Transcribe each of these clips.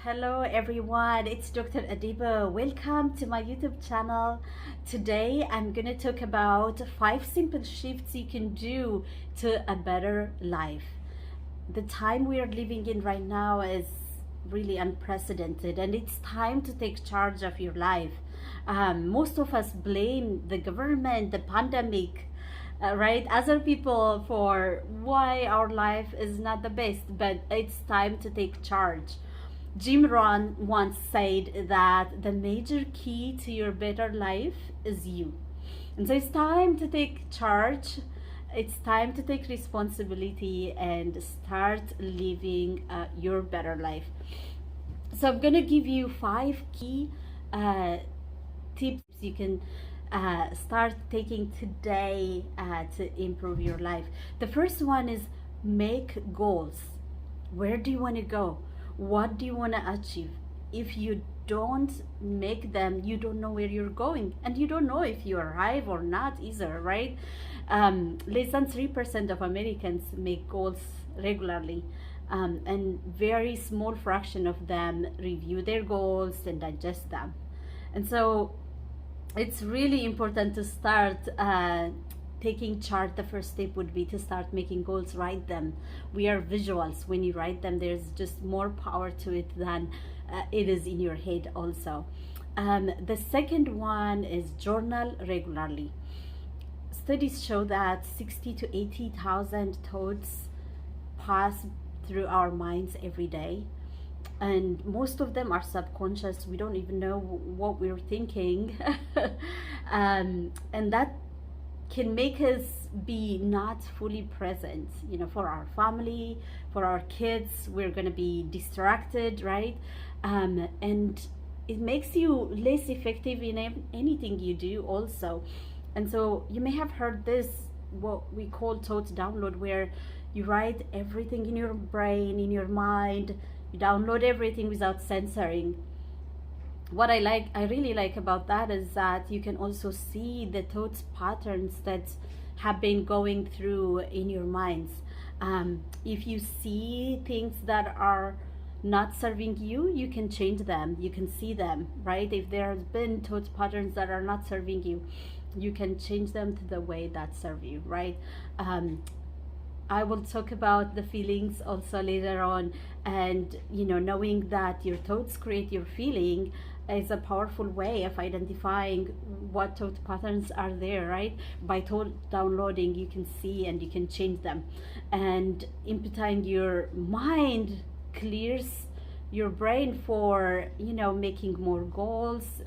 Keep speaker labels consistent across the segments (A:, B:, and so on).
A: Hello everyone, it's Dr. Adebo. Welcome to my YouTube channel. Today I'm going to talk about 5 simple shifts you can do to a better life. The time we are living in right now is really unprecedented, and it's time to take charge of your life. Most of us blame the government, the pandemic, right, other people for why our life is not the best, but it's time to take charge. Jim Rohn once said that the major key to your better life is you. And so it's time to take charge. It's time to take responsibility and start living your better life. So I'm going to give you 5 key tips you can start taking today to improve your life. The first one is make goals. Where do you want to go? What do you want to achieve? If you don't make them, you don't know where you're going, and you don't know if you arrive or not either, right? Less than 3% of Americans make goals regularly, and very small fraction of them review their goals and digest them. And so it's really important to start taking charge. The first step would be to start making goals. Write them. We are visuals. When you write them, there's just more power to it than it is in your head also. The second one is journal regularly. Studies show that 60 to 80,000 thoughts pass through our minds every day, and most of them are subconscious. We don't even know what we're thinking. And that can make us be not fully present, for our family, for our kids. We're going to be distracted, right? And it makes you less effective in anything you do also. And so you may have heard this, what we call thought download, where you write everything in your brain, in your mind. You download everything without censoring. What I really like about that is that you can also see the thoughts patterns that have been going through in your minds. If you see things that are not serving you, you can change them. You can see them, right? If there has been thought patterns that are not serving you, you can change them to the way that serve you, right? I will talk about the feelings also later on, and knowing that your thoughts create your feeling is a powerful way of identifying what thought patterns are there, right? By thought downloading, you can see and you can change them. And emptying your mind clears your brain for making more goals,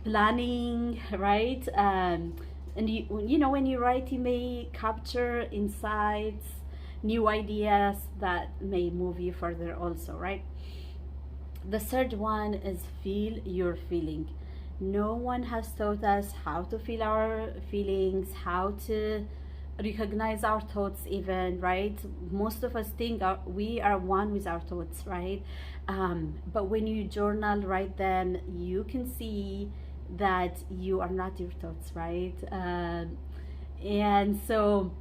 A: planning, right? And when you write, you may capture insights, new ideas that may move you further also, right? The third one is feel your feeling. No one has taught us how to feel our feelings, how to recognize our thoughts even, right? Most of us think we are one with our thoughts, right? But when you journal, write them, you can see that you are not your thoughts, right? And so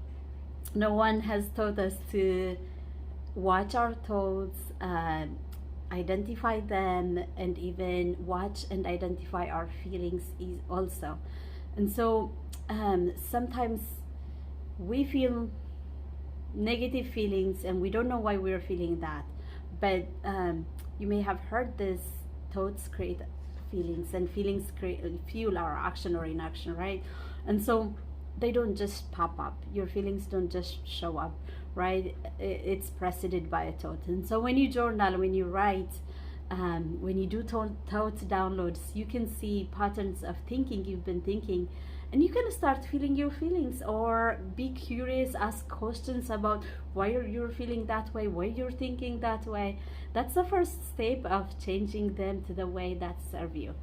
A: no one has taught us to watch our thoughts, identify them, and even watch and identify our feelings also. And so sometimes we feel negative feelings and we don't know why we're feeling that, but you may have heard this: thoughts create feelings, and feelings fuel our action or inaction, right? And so they don't just pop up. Your feelings don't just show up, right? It's preceded by a thought. And so when you journal, when you write, when you do thought downloads, you can see patterns of thinking you've been thinking, and you can start feeling your feelings, or be curious, ask questions about why you're feeling that way, why you're thinking that way. That's the first step of changing them to the way that serve you.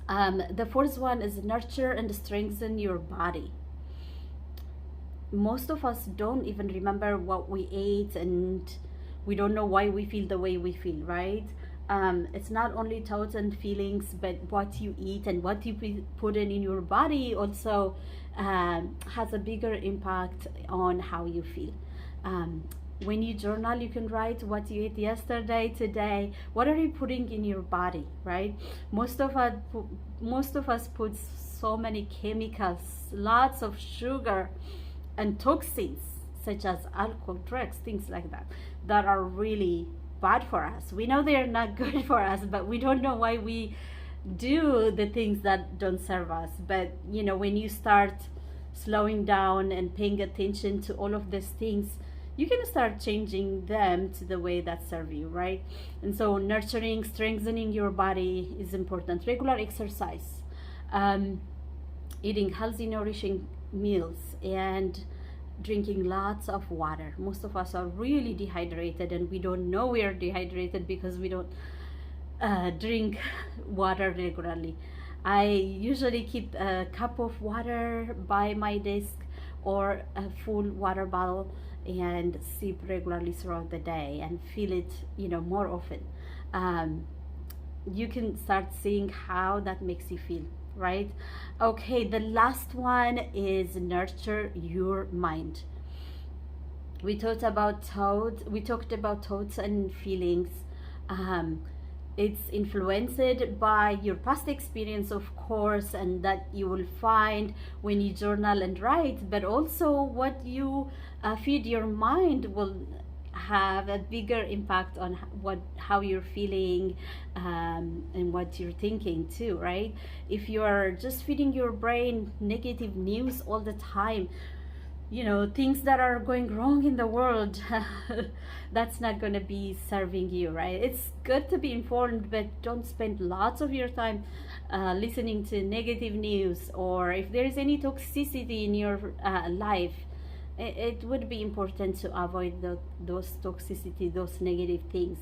A: The fourth one is nurture and strengthen your body. Most of us don't even remember what we ate, and we don't know why we feel the way we feel, right? It's not only thoughts and feelings, but what you eat and what you put in your body also has a bigger impact on how you feel. When you journal, you can write what you ate yesterday, today, what are you putting in your body, right? Most of us put so many chemicals, lots of sugar and toxins such as alcohol, drugs, things like that, that are really bad for us. We know they are not good for us, but we don't know why we do the things that don't serve us. But when you start slowing down and paying attention to all of these things, you can start changing them to the way that serve you, right? And so nurturing, strengthening your body is important. Regular exercise, eating healthy, nourishing meals, and drinking lots of water. Most of us are really dehydrated, and we don't know we are dehydrated because we don't drink water regularly. I usually keep a cup of water by my desk or a full water bottle and sip regularly throughout the day and feel it more often. You can start seeing how that makes you feel, right? Okay, the last one is nurture your mind. We talked about thoughts and feelings. It's influenced by your past experience, of course, and that you will find when you journal and write, but also what you feed your mind will have a bigger impact on how you're feeling, and what you're thinking too, right? If you are just feeding your brain negative news all the time, things that are going wrong in the world, that's not going to be serving you, right? It's good to be informed, but don't spend lots of your time listening to negative news, or if there is any toxicity in your life, it would be important to avoid those toxicity, those negative things.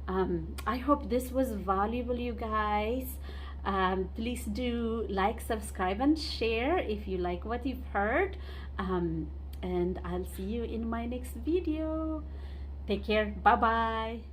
A: I hope this was valuable, you guys. Please do like, subscribe, and share if you like what you've heard. And I'll see you in my next video. Take care. Bye bye.